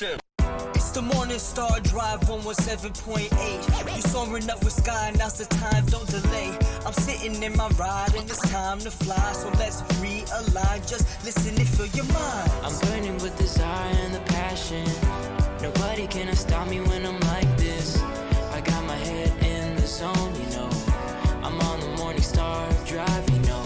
It's the morning star drive 117.8. You soaring up with sky, now's the time, don't delay. I'm sitting in my ride and it's time to fly. So let's realign, just listen and fill your mind. I'm burning with desire and the passion. Nobody can stop me when I'm like this. I got my head in the zone, you know. I'm on the morning star drive, you know.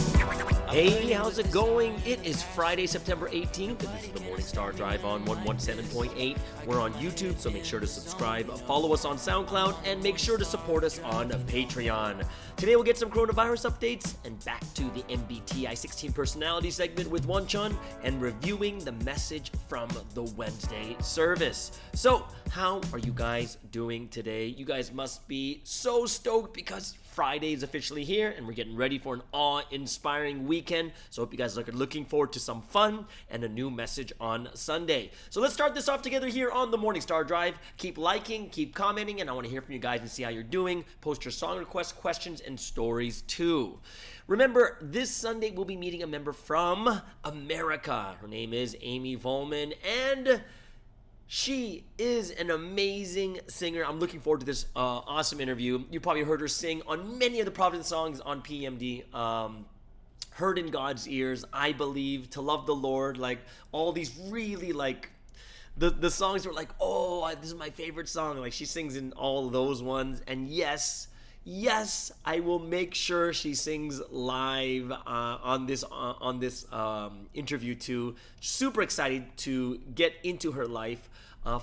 Hey, how's it going? It is Friday, September 18th, and this is the Morning Star Drive on 117.8. We're on YouTube, so make sure to subscribe, follow us on SoundCloud, and make sure to support us on Patreon. Today we'll get some coronavirus updates and back to the MBTI 16 personality segment with Wanchun and reviewing the message from the Wednesday service. So, how are you guys doing today? You guys must be so stoked because Friday is officially here and we're getting ready for an awe-inspiring weekend. So hope you guys are looking forward to some fun and a new message on Sunday. So let's start this off together here on the Morning Star Drive. Keep liking, keep commenting, and I want to hear from you guys and see how you're doing. Post your song requests, questions, and stories too. Remember, this Sunday we'll be meeting a member from America. Her name is Amy Volman, and she is an amazing singer. I'm looking forward to this awesome interview. You probably heard her sing on many of the Providence songs on PMD. Heard in God's Ears, I Believe, To Love the Lord, like all these really like the songs were like, oh, this is my favorite song. Like she sings in all those ones. And yes, I will make sure she sings live on this interview too. Super excited to get into her life.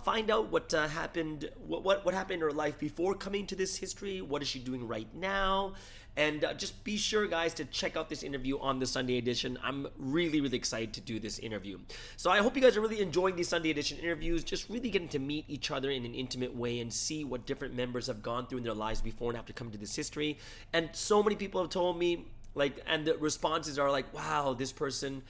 Find out what happened, what happened in her life before coming to this history. What is she doing right now? And just be sure, guys, to check out this interview on the Sunday edition. I'm really excited to do this interview. So I hope you guys are really enjoying these Sunday edition interviews, just really getting to meet each other in an intimate way and see what different members have gone through in their lives before and after coming to this history. And so many people have told me, like, and the responses are like, wow, this person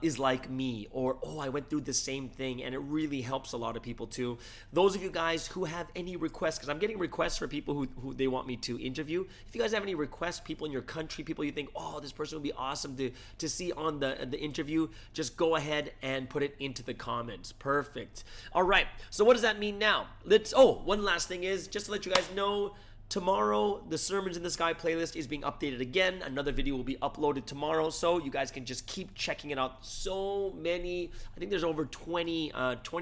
is like me, or oh, I went through the same thing, and it really helps a lot of people too. Those of you guys who have any requests, because I'm getting requests for people who they want me to interview. If you guys have any requests, people in your country, people you think, oh, this person would be awesome to see on the interview, just go ahead and put it into the comments. Perfect. All right, so what does that mean now? One last thing is, just to let you guys know, tomorrow, the Sermons in the Sky playlist is being updated again. Another video will be uploaded tomorrow, so you guys can just keep checking it out. So many, I think there's over 20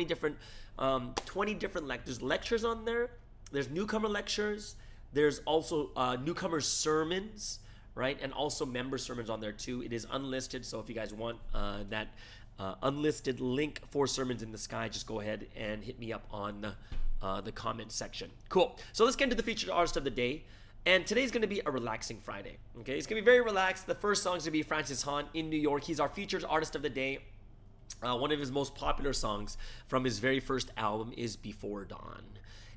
different there's lectures on there. There's newcomer lectures. There's also newcomer sermons, right? And also member sermons on there too. It is unlisted, so if you guys want that unlisted link for Sermons in the Sky, just go ahead and hit me up on the comment section. Cool. So let's get into the featured artist of the day. And today's going to be a relaxing Friday. Okay, it's going to be very relaxed. The first song is going to be Francis Han in New York. He's our featured artist of the day. One of his most popular songs from his very first album is Before Dawn.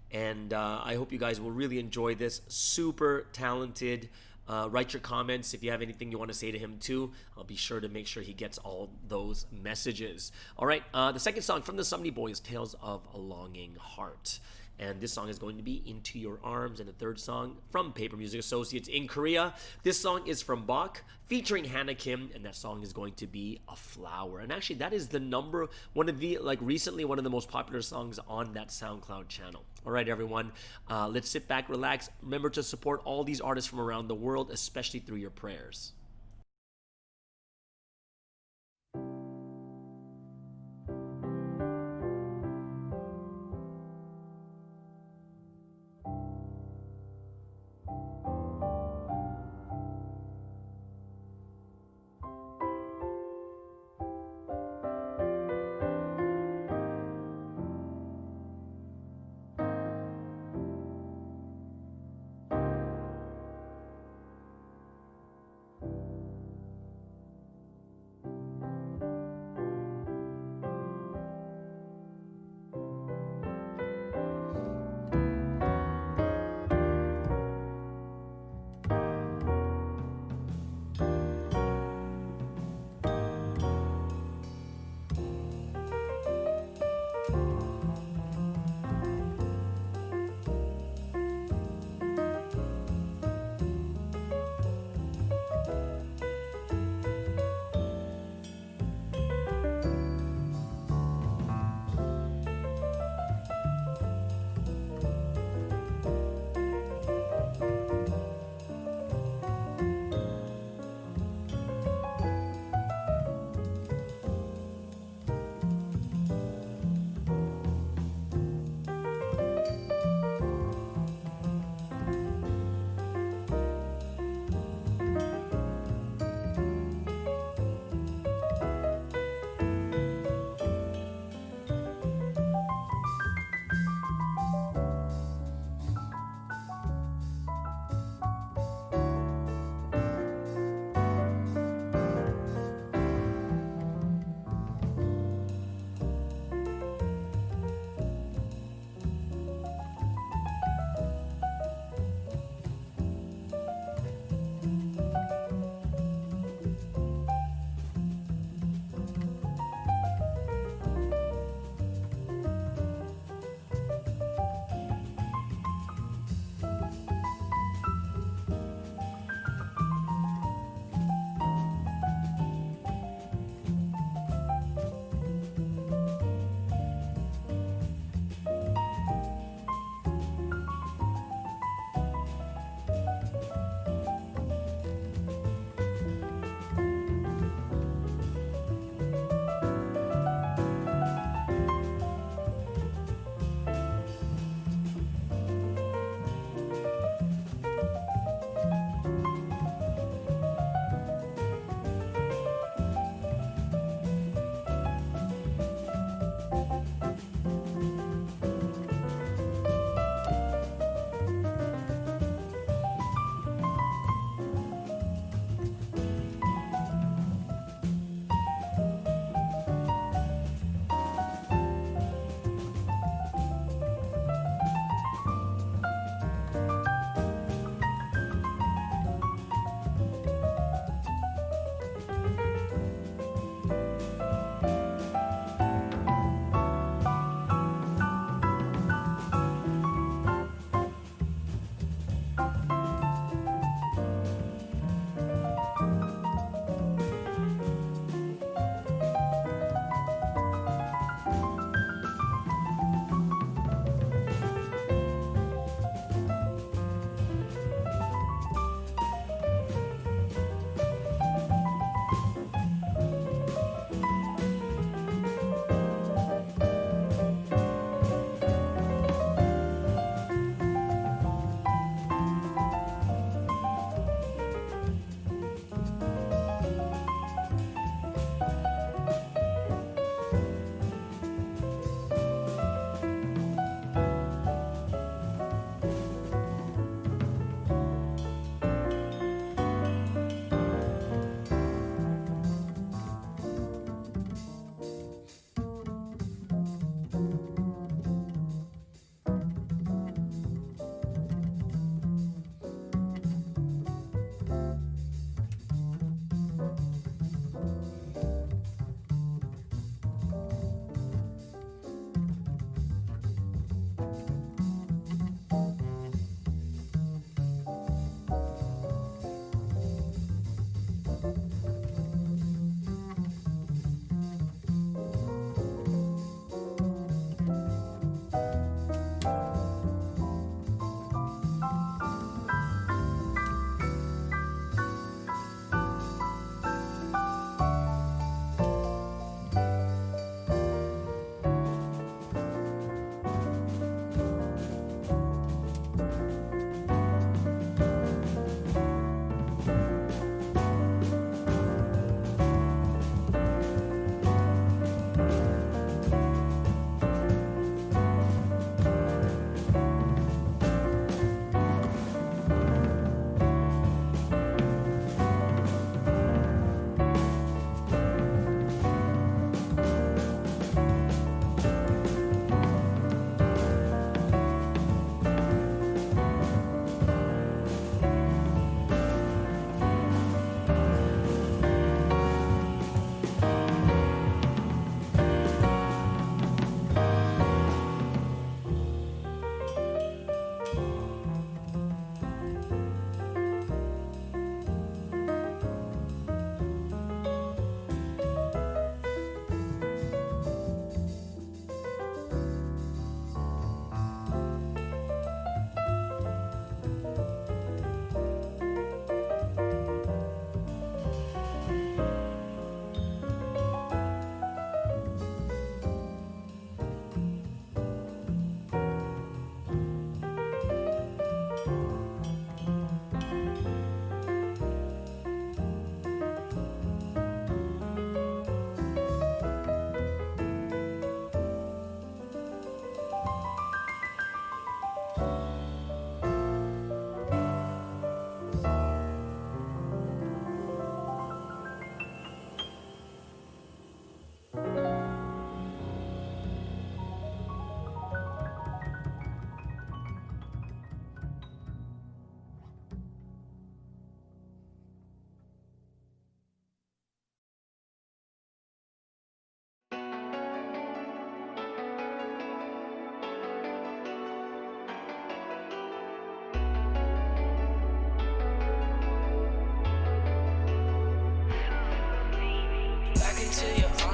And I hope you guys will really enjoy this. Super talented. Write your comments if you have anything you want to say to him too. I'll be sure to make sure he gets all those messages. All right, the second song from the Sumney Boys, Tales of a Longing Heart. And this song is going to be Into Your Arms. And the third song from Paper Music Associates in Korea. This song is from Bach, featuring Hannah Kim, and that song is going to be A Flower. And actually, that is recently one of the most popular songs on that SoundCloud channel. All right, everyone, let's sit back, relax. Remember to support all these artists from around the world, especially through your prayers.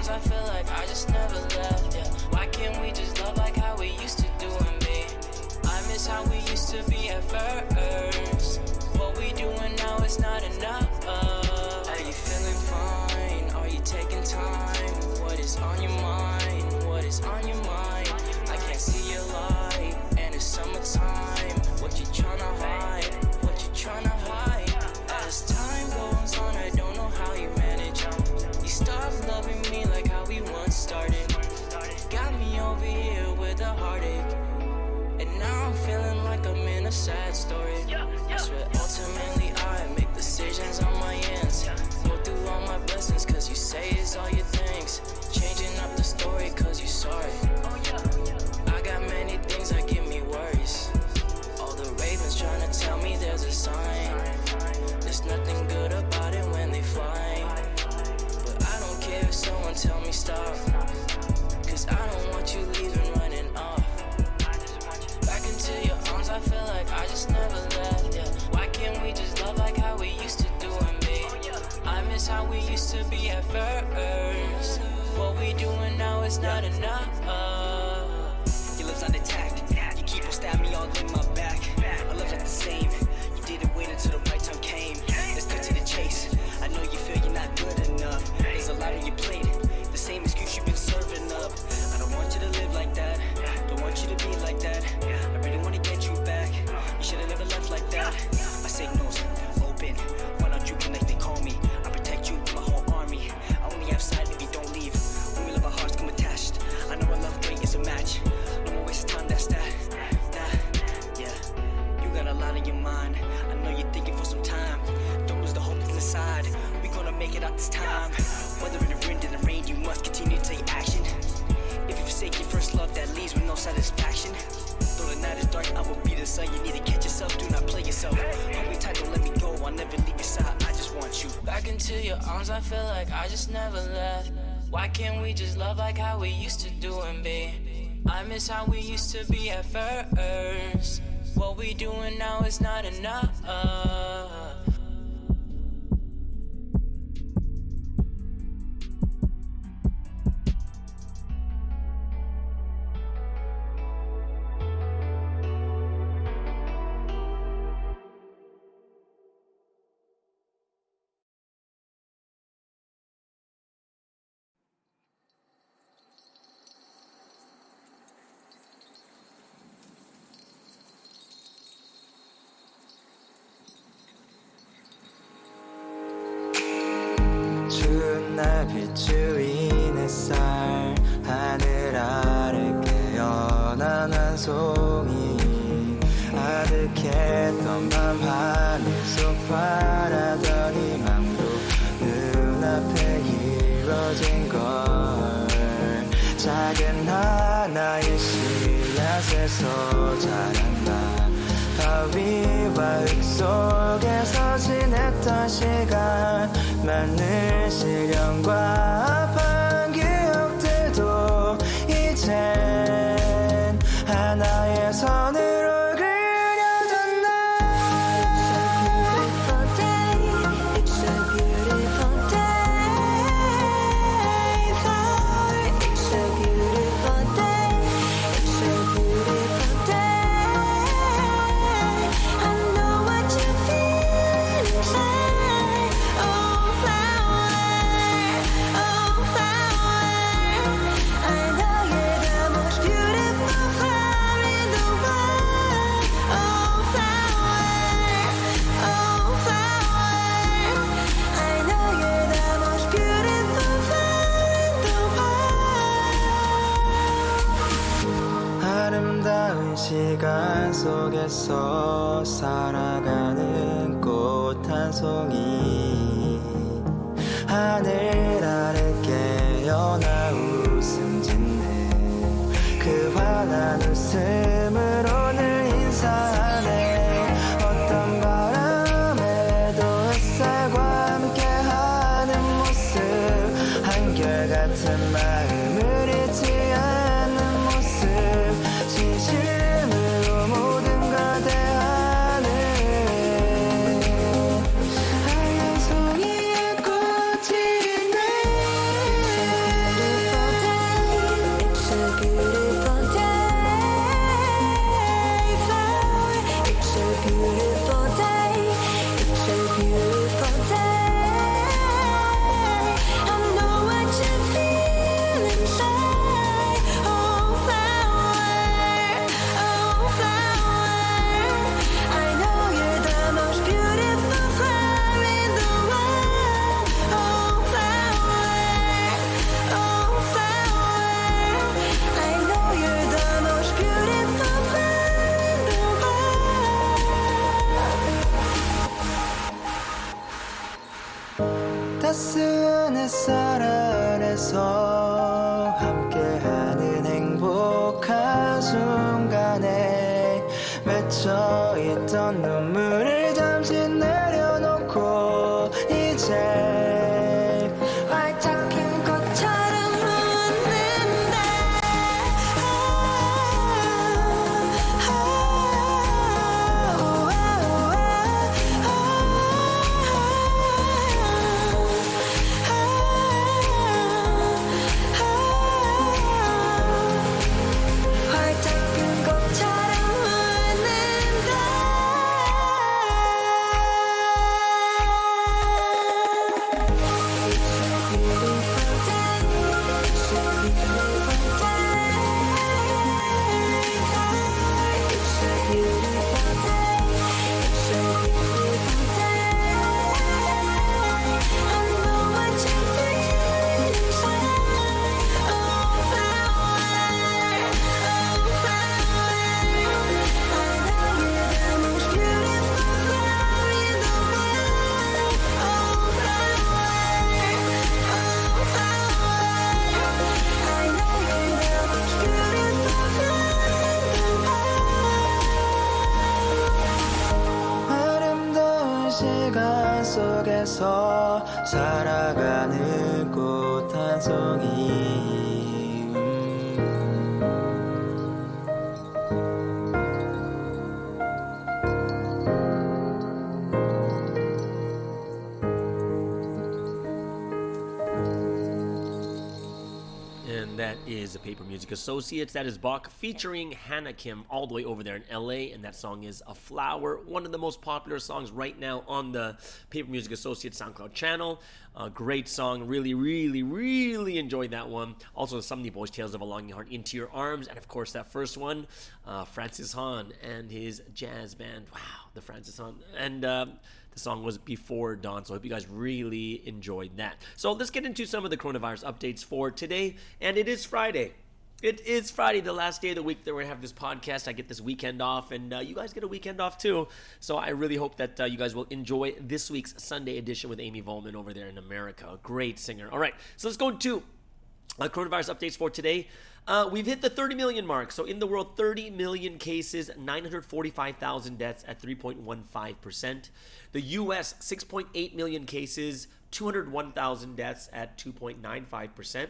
arms, I feel like I just never left, yeah. Why can't we just love like how we used to do and be? I miss how we used to be at first. What we doing now is not enough. Are you feeling fine? Are you taking time? What is on your mind? What is on your mind? I can't see your light, and it's summertime. What you tryna hide? What you tryna hide? As time goes on, I don't know how you manage. You stopped loving me like how we once started. Got me over here with a heartache, and now I'm feeling like I'm in a sad story. I swear ultimately I make decisions on my ends. Go through all my blessings cause you say it's all your things. Changing up the story cause you sorry. I got many things that give me worries. All the ravens trying to tell me there's a sign. There's nothing good about it when they fly. But I don't care if someone tell me stop, cause I don't want you leaving running off. Back into your arms, I feel like I just never left, yeah. Why can't we just love like how we used to do and be? I miss how we used to be at first. What we doing now is not enough. Your lips unattacked. You keep on stabbing me all in my back. Our love's not the same. You didn't wait until the right time came. Let's cut to the chase. I know you feel you're not good enough. There's a lot on your plate. The same excuse you've been serving up. I don't want you to live like that. Don't want you to be like that. I really want to get you back. You should have never left like that. My signals open. Why don't you connect and call me? I protect you with my whole army. I only have sight if you don't leave. When we love, our hearts come attached. I know our love great is a match. No more waste of time, that's that. Yeah. You got a lot on your mind. I know you're thinking for some time. Don't lose the hope that's inside. We gonna make it out this time. Whether in the wind or the rain, you must continue to take action. If you forsake your first love, that leaves with no satisfaction. Though the night is dark, I will be the sun. You need to catch yourself, do not play yourself. Hold me tight, don't let me go. I'll never leave your side. I just want you. Back into your arms, I feel like I just never left. Why can't we just love like how we used to do and be? I miss how we used to be at first. What we doing now is not enough. 추운 날 비추인 햇살 하늘 아래 깨어난 한 송이 아득했던 밤 하늘 속 바라던 희망도 눈앞에 이뤄진 걸 작은 하나의 씨앗에서 자란다 바위와 흙 속에서 지냈던 시간 많은 시련과 아픈 기억들도 이젠 하나의 선으로 그려졌네. It's a beautiful day. It's a beautiful day. It's a beautiful day. I know what you feel inside. Oh flower, oh flower. I know you're the most beautiful flower in the world. Oh flower, oh flower. I know you're the most beautiful flower in the world. 아름다운 시간 속에서 살아가는 꽃 한 송이 하늘 아래 깨어나 웃음 짓네 그 환한 웃음으로 늘 인사하네 어떤 바람에도 햇살과 함께하는 모습 한결같은 마음을 잊지 않는 모습 진심으로 모든 걸 대하는 하얀 송이의 꽃이네. 있던 눈물을 잠시 내려놓고 이제 활짝 핀 꽃처럼 웃는다. 활짝 핀 꽃처럼 웃는다. 아름다운 시간 속에서 살아가는 꽃 한 송이 And that is the Paper Music Associates. That is Bach featuring Hannah Kim all the way over there in LA. And that song is A Flower, one of the most popular songs right now on the Paper Music Associates SoundCloud channel. Great song. Really, really, really enjoyed that one. Also, the Somni Boys, Tales of a Longing Heart, Into Your Arms. And of course, that first one, Francis Han and his jazz band. Wow, the Francis Han. And the song was Before Dawn, so I hope you guys really enjoyed that. So let's get into some of the coronavirus updates for today, and it is Friday. It is Friday, the last day of the week that we're going to have this podcast. I get this weekend off, and you guys get a weekend off too. So I really hope that you guys will enjoy this week's Sunday edition with Amy Volman over there in America. A great singer. All right, so let's go into coronavirus updates for today. We've hit the 30 million mark. So in the world, 30 million cases, 945,000 deaths at 3.15%. The U.S., 6.8 million cases, 201,000 deaths at 2.95%.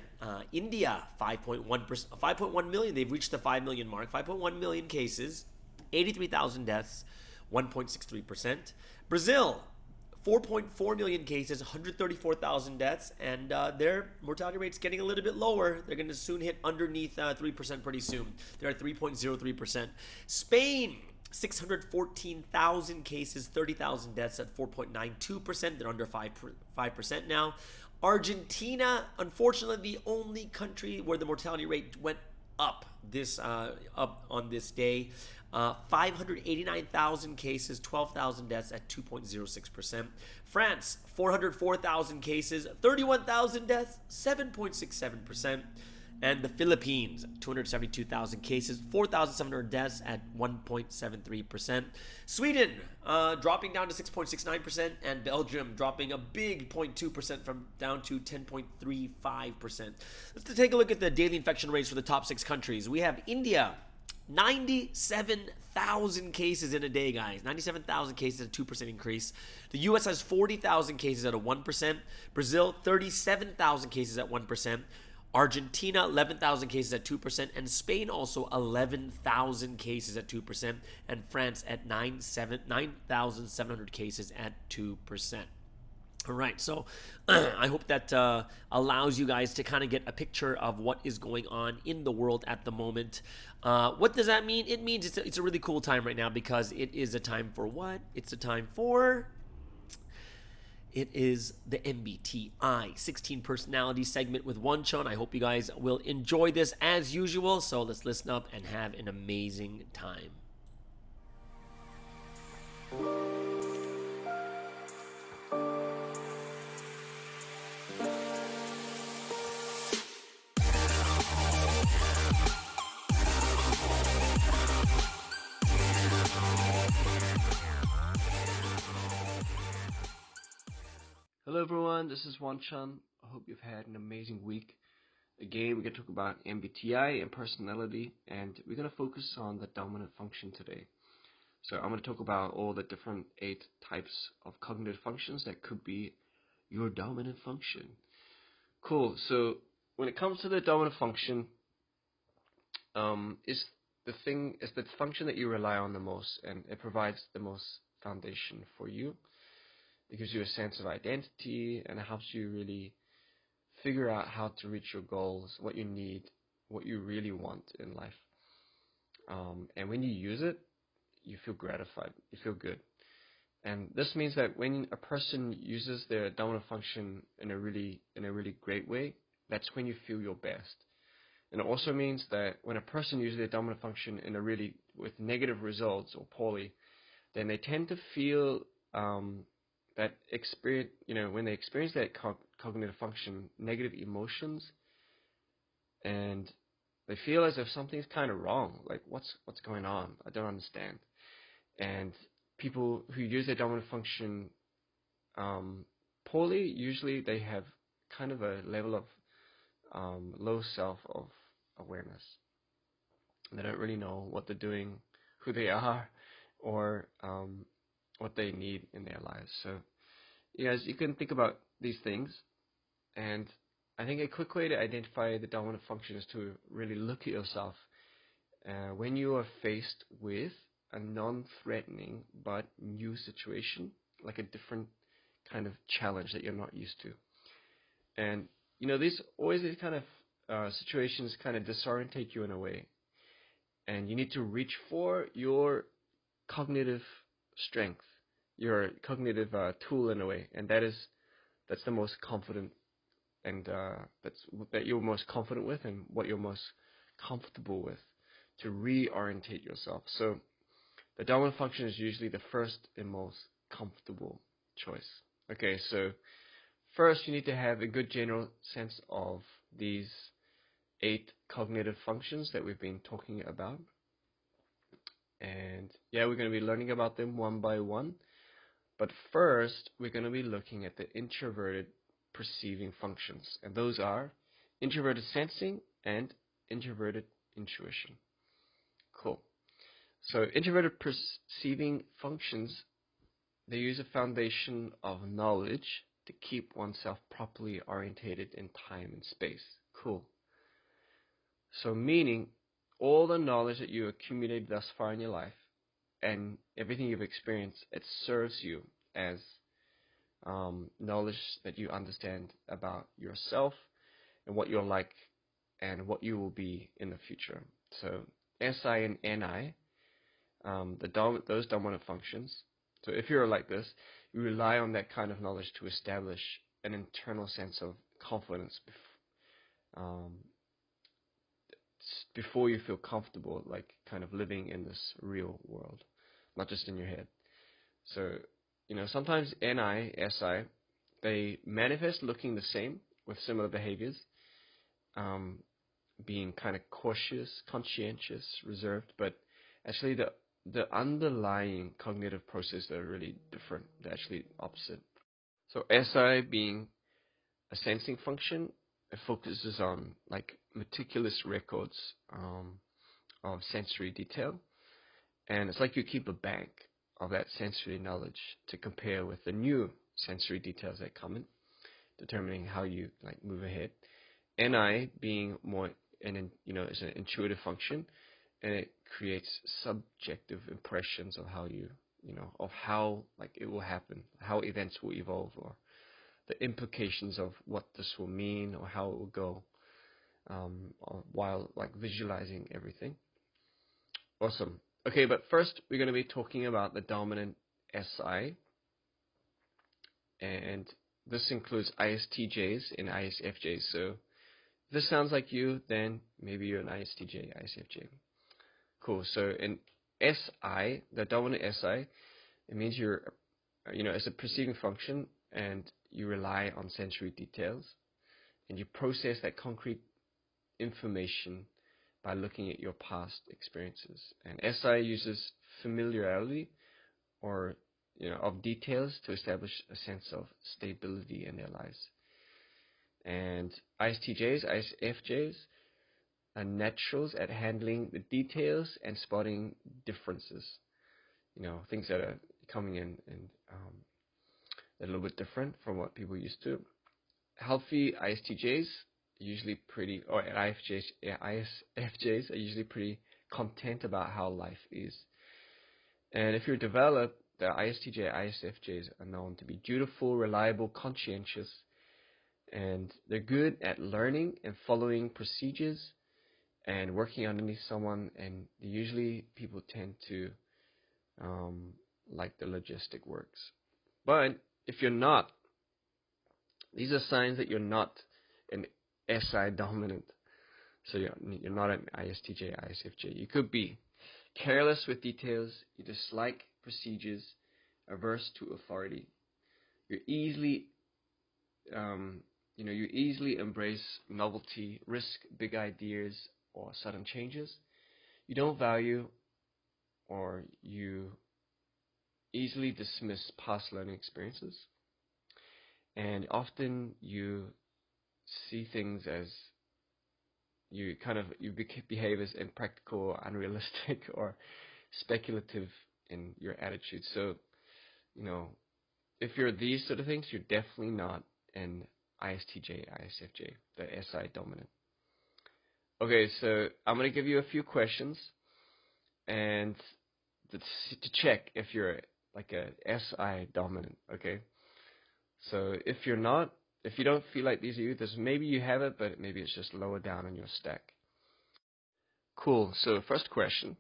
India, 5.1 million. They've reached the 5 million mark. 5.1 million cases, 83,000 deaths, 1.63%. Brazil, 4.4 million cases, 134,000 deaths, and their mortality rate's getting a little bit lower. They're going to soon hit underneath 3% pretty soon. They're at 3.03%. Spain, 614,000 cases, 30,000 deaths at 4.92%. They're under 5% now. Argentina, unfortunately, the only country where the mortality rate went up on this day. 589,000 cases, 12,000 deaths at 2.06%. France, 404,000 cases, 31,000 deaths, 7.67%. And the Philippines, 272,000 cases, 4,700 deaths at 1.73%. Sweden dropping down to 6.69%, and Belgium dropping a big 0.2% from down to 10.35%. Let's take a look at the daily infection rates for the top 6 countries. We have India, 97,000 cases in a day, guys. 97,000 cases at a 2% increase. The U.S. has 40,000 cases at a 1%. Brazil, 37,000 cases at 1%. Argentina, 11,000 cases at 2%. And Spain also 11,000 cases at 2%. And France at 9,700 cases at 2%. All right, so I hope that allows you guys to kind of get a picture of what is going on in the world at the moment. What does that mean? It means it's a really cool time right now because it is a time for what? It's a time for... It is the MBTI 16 personality segment with Wonchun. I hope you guys will enjoy this as usual. So let's listen up and have an amazing time. Hello everyone, this is Wonchun. I hope you've had an amazing week. Again, we're going to talk about MBTI and personality, and we're going to focus on the dominant function today. So I'm going to talk about all the different 8 types of cognitive functions that could be your dominant function. Cool. So when it comes to the dominant function, is the function that you rely on the most, and it provides the most foundation for you. It gives you a sense of identity and it helps you really figure out how to reach your goals, what you need, what you really want in life. And when you use it, you feel gratified, you feel good. And this means that when a person uses their dominant function in a really great way, that's when you feel your best. And it also means that when a person uses their dominant function in with negative results or poorly, then they tend to feel that experience, when they experience that cognitive function, negative emotions, and they feel as if something's kind of wrong. Like, what's going on? I don't understand. And people who use their dominant function poorly, usually they have kind of a level of low self of awareness. They don't really know what they're doing, who they are, or what they need in their lives. So, you can think about these things, and I think a quick way to identify the dominant function is to really look at yourself when you are faced with a non-threatening but new situation, like a different kind of challenge that you're not used to. And these kind of situations kind of disorientate you in a way, and you need to reach for your cognitive strength, your cognitive tool in a way, and that's the most confident, and that you're most confident with, and what you're most comfortable with, to reorientate yourself. So the dominant function is usually the first and most comfortable choice. Okay, so first you need to have a good general sense of these 8 cognitive functions that we've been talking about. And we're going to be learning about them one by one. But first, we're going to be looking at the introverted perceiving functions. And those are introverted sensing and introverted intuition. Cool. So introverted perceiving functions, they use a foundation of knowledge to keep oneself properly orientated in time and space. Cool. So meaning, all the knowledge that you accumulated thus far in your life and everything you've experienced, it serves you as knowledge that you understand about yourself and what you're like and what you will be in the future. So SI and NI, those dominant functions. So if you're like this, you rely on that kind of knowledge to establish an internal sense of confidence before you feel comfortable, like kind of living in this real world, not just in your head. So, sometimes NI, SI, they manifest looking the same with similar behaviors, being kind of cautious, conscientious, reserved, but actually the underlying cognitive processes are really different. They're actually opposite. So SI being a sensing function, it focuses on like meticulous records of sensory detail, and it's like you keep a bank of that sensory knowledge to compare with the new sensory details that come in, determining how you like move ahead. NI being more is an intuitive function, and it creates subjective impressions of how of how like it will happen, how events will evolve, or the implications of what this will mean or how it will go, while like visualizing everything. Awesome. Okay, but first we're going to be talking about the dominant SI, and this includes ISTJs and ISFJs. So if this sounds like you, then maybe you're an ISTJ, ISFJ. Cool. So in SI, the dominant SI, it means you're, it's a perceiving function, and you rely on sensory details, and you process that concrete information by looking at your past experiences. And SI uses familiarity or of details to establish a sense of stability in their lives. And ISTJs, ISFJs are naturals at handling the details and spotting differences. things that are coming in and a little bit different from what people used to. Healthy ISTJs are usually pretty, or IFJs, ISFJs are usually pretty content about how life is. And if you're developed, the ISTJ, ISFJs are known to be dutiful, reliable, conscientious, and they're good at learning and following procedures and working underneath someone. And usually people tend to like the logistic works. But if you're not, these are signs that you're not an SI dominant. So you're not an ISTJ, ISFJ. You could be careless with details. You dislike procedures, averse to authority. You easily embrace novelty, risk big ideas or sudden changes. You don't value, or you easily dismiss past learning experiences. And often you see things as you behave as impractical, unrealistic, or speculative in your attitude. So, if you're these sort of things, you're definitely not an ISTJ, ISFJ, the SI dominant. Okay, so I'm going to give you a few questions and to check if you're like a SI dominant, okay? So if you're not, if you don't feel like these are you, maybe you have it, but maybe it's just lower down on your stack. Cool. So first question.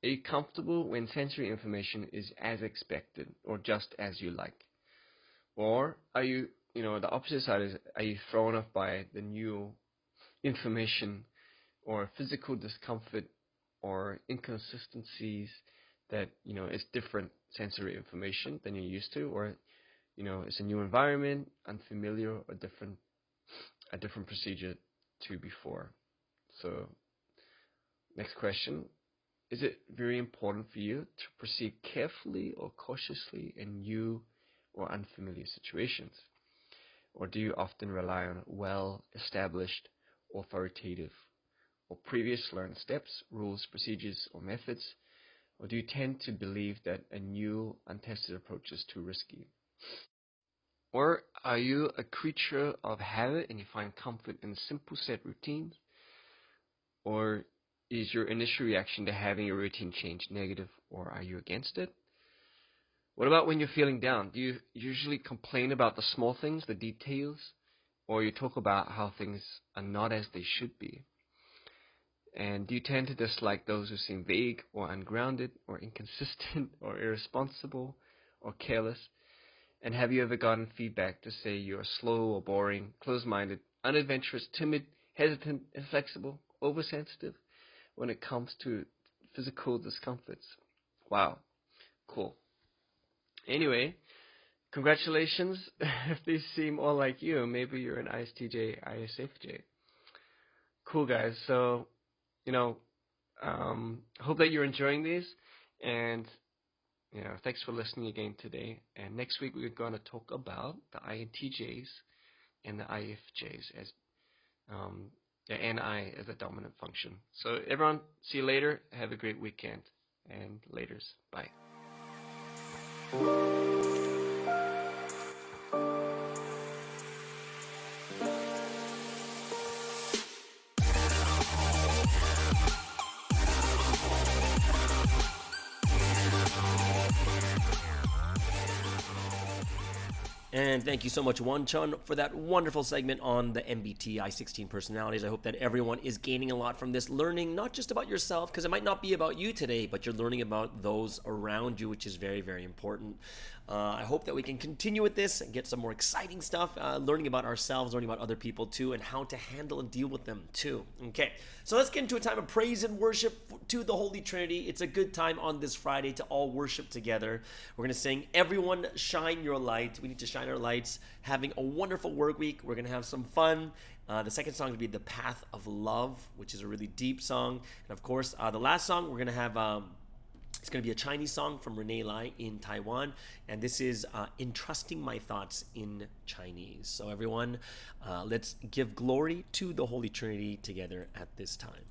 Are you comfortable when sensory information is as expected or just as you like? Or are you, the opposite side is, are you thrown off by the new information or physical discomfort or inconsistencies that, is different sensory information than you're used to, or it's a new environment, unfamiliar, or a different procedure to before. So, next question. Is it very important for you to proceed carefully or cautiously in new or unfamiliar situations? Or do you often rely on well-established, authoritative, or previous learned steps, rules, procedures, or methods? Or do you tend to believe that a new, untested approach is too risky? Or are you a creature of habit and you find comfort in simple set routines? Or is your initial reaction to having a routine change negative, or are you against it? What about when you're feeling down? Do you usually complain about the small things, the details, or you talk about how things are not as they should be? And do you tend to dislike those who seem vague or ungrounded or inconsistent or irresponsible or careless? And have you ever gotten feedback to say you're slow or boring, closed-minded, unadventurous, timid, hesitant, inflexible, oversensitive when it comes to physical discomforts? Wow, cool. Anyway, congratulations. If these seem all like you, maybe you're an ISTJ, ISFJ. Cool, guys. So, hope that you're enjoying these, and thanks for listening again today. And next week we're going to talk about the INTJs and the IFJs as the NI as a dominant function. So everyone, see you later. Have a great weekend, and laters. Bye. And thank you so much, Won Chun, for that wonderful segment on the MBTI 16 personalities. I hope that everyone is gaining a lot from this, learning not just about yourself, because it might not be about you today, but you're learning about those around you, which is very, very important. I hope that we can continue with this and get some more exciting stuff, learning about ourselves, learning about other people too, and how to handle and deal with them too. Okay, so let's get into a time of praise and worship to the Holy Trinity. It's a good time on this Friday to all worship together. We're going to sing Everyone Shine Your Light. We need to shine our lights, having a wonderful work week. We're going to have some fun. The second song will be The Path of Love, which is a really deep song. And of course, the last song we're going to have... it's going to be a Chinese song from Renee Lai in Taiwan, and this is Entrusting My Thoughts in Chinese. So everyone, let's give glory to the Holy Trinity together at this time.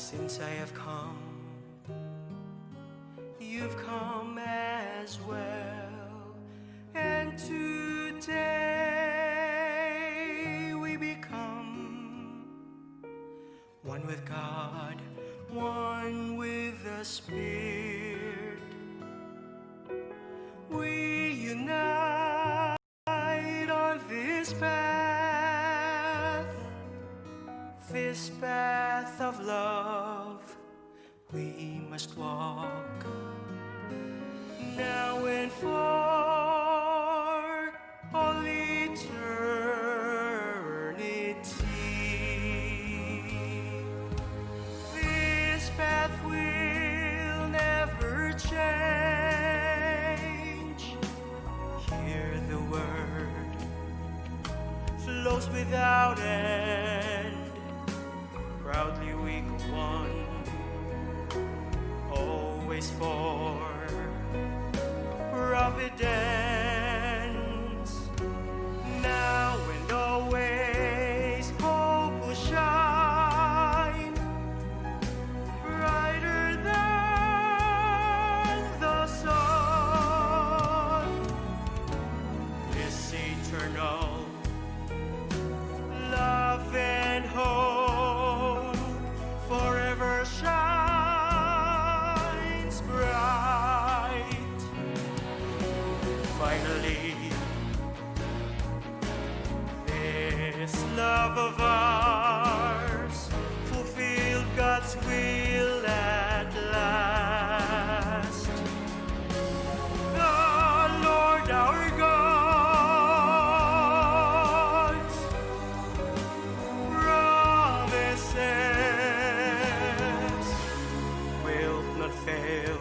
Since I have come, you've come as well. And today we become one with God, one with the Spirit. We unite on this path of love. We must walk now and for all eternity. This path will never change. Hear the word flows without end. Proudly we go on, always for providence. Now and always hope will shine brighter than the sun. This eternal love and hope forever shines bright. Finally, this love of ours fulfilled God's will at last. The Lord our God's promises will not fail,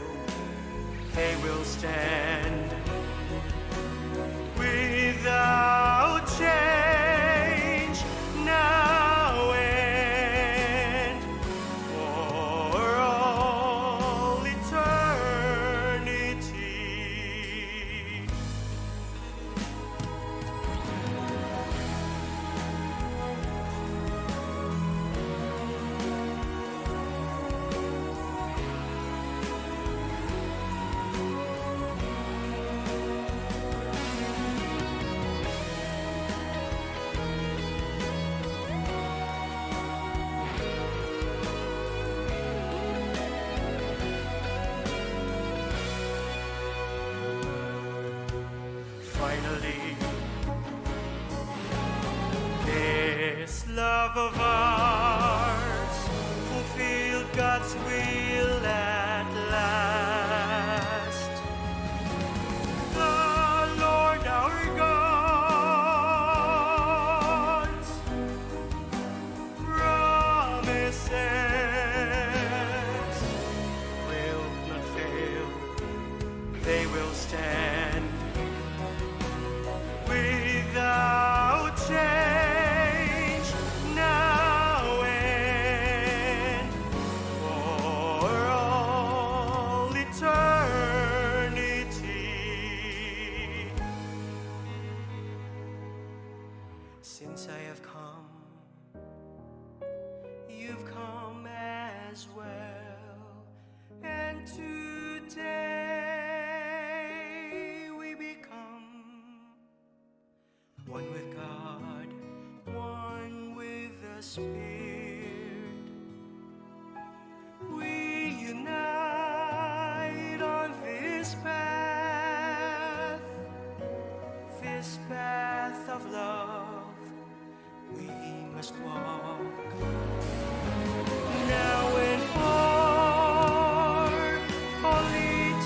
they will stand without change, now and for all eternity. Finally, this love of ours fulfilled God's will at last. The Lord our God's promises will not fail, they will stand without change, now and for all eternity. Since I have come, you've come as well. And today we become one with God, one with the Spirit. We unite on this path of love. We must walk now and for all eternity.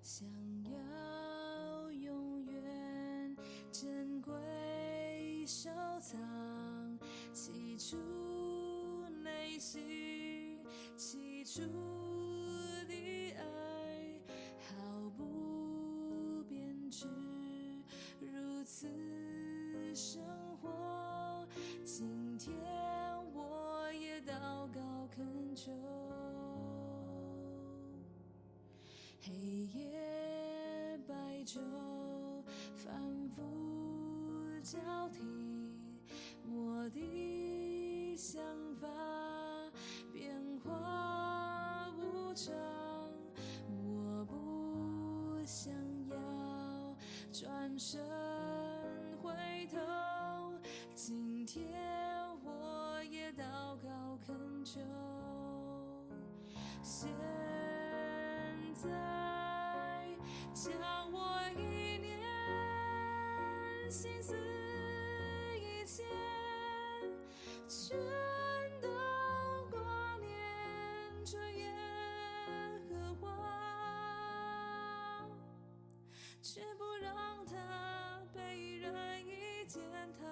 想要永远珍贵收藏，起初内心起初的爱，毫不变质，如此生活。今天我也祷告恳求，黑夜白昼反复交替，我的想法变化无常，我不想要转身回头，今天我也祷告恳求，现在将我意念心思一切全都挂念着耶和华，却不让它被人一践踏。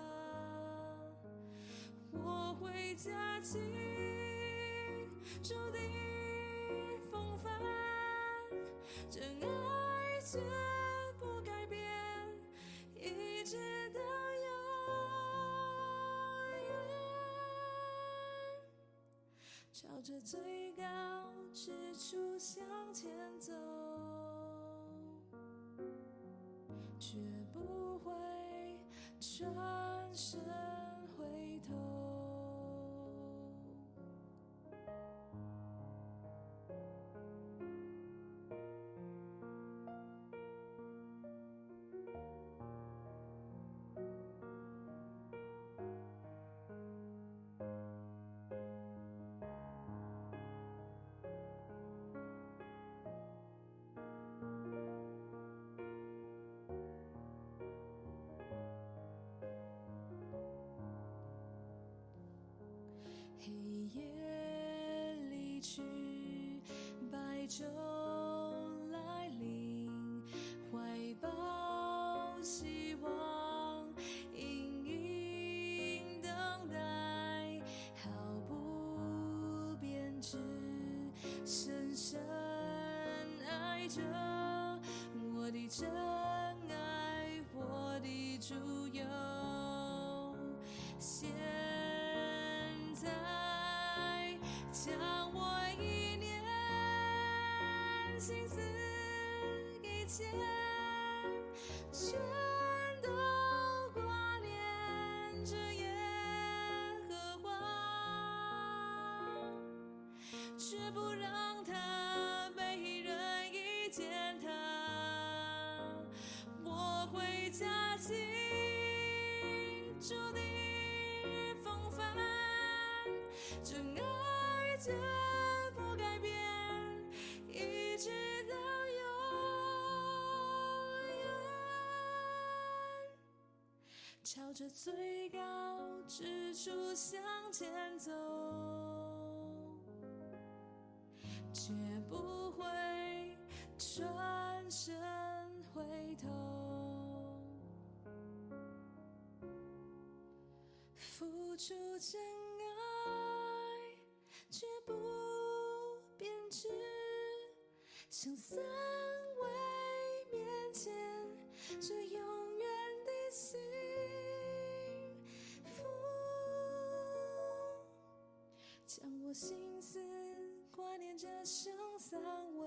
我会加紧主的风范，真爱绝不改变，一直到永远，朝着最高之处向前走，绝不会转身回头。黑夜离去，白昼来临，怀抱希望，隐隐等待，毫不变质，深深爱着我的真爱，我的主佑。现在将我意念心思一切全都挂念着耶和华，却不让它被人一践踏。我会加紧主的风范，真爱绝不改变，一直到永远，朝着最高之处向前走，绝不会转身回头。付出真爱，绝不变质，像三位面前这永远的幸福，将我心思挂念着剩三位，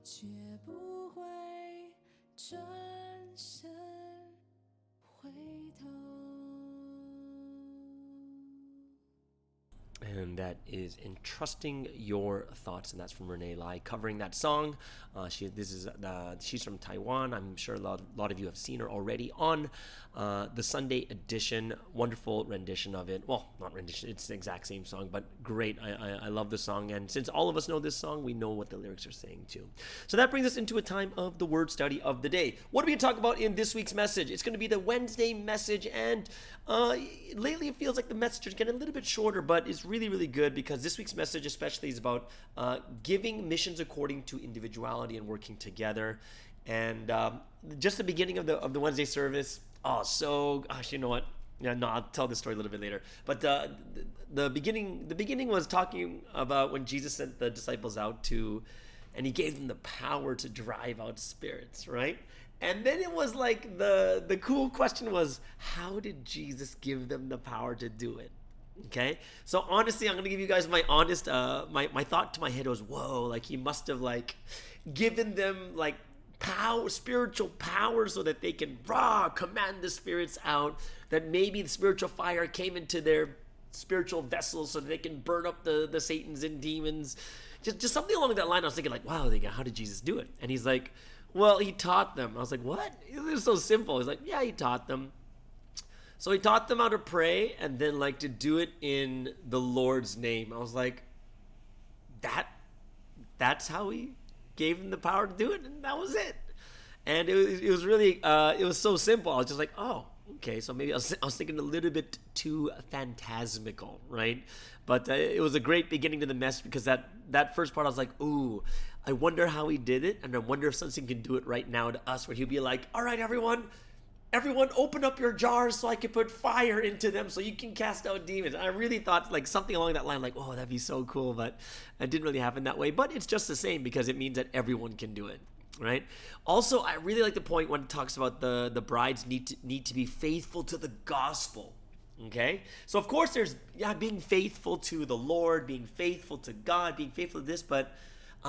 绝不会转身回头。And that is Entrusting Your Thoughts, and that's from Renee Lai covering that song. She's from Taiwan. I'm sure a lot of you have seen her already on the Sunday edition. Wonderful rendition of it. Well, not rendition, it's the exact same song, but great. I love the song, and since all of us know this song, we know what the lyrics are saying too. So that brings us into a time of the word study of the day. What are we going to talk about in this week's message? It's going to be the Wednesday message, and lately it feels like the message is getting a little bit shorter, but it's really, really good because this week's message especially is about giving missions according to individuality and working together. And just the beginning of the Wednesday service, gosh, you know what? Yeah, no, I'll tell this story a little bit later. But the beginning was talking about when Jesus sent the disciples out and he gave them the power to drive out spirits, right? And then it was like the cool question was, how did Jesus give them the power to do it? Okay, so honestly, I'm gonna give you guys my honest, my thought to my head was, whoa, like he must have like given them like power, spiritual power, so that they can command the spirits out. That maybe the spiritual fire came into their spiritual vessels so that they can burn up the Satans and demons. Just something along that line. I was thinking like, wow, how did Jesus do it? And he's like, well, he taught them. I was like, what? It's so simple. He's like, yeah, he taught them. So he taught them how to pray and then like to do it in the Lord's name. I was like, that's how he gave them the power to do it, and that was it. And it was really it was so simple. I was just like, oh, okay. So maybe I was thinking a little bit too phantasmical, right? But it was a great beginning to the message because that first part I was like, ooh, I wonder how he did it, and I wonder if something can do it right now to us, where he'll be like, all right, everyone open up your jars so I can put fire into them so you can cast out demons. And I really thought like something along that line, like, oh, that'd be so cool, but it didn't really happen that way. But it's just the same because it means that everyone can do it, right? Also, I really like the point when it talks about the brides need to be faithful to the gospel. Okay, so of course there's being faithful to the Lord, being faithful to God, being faithful to this, but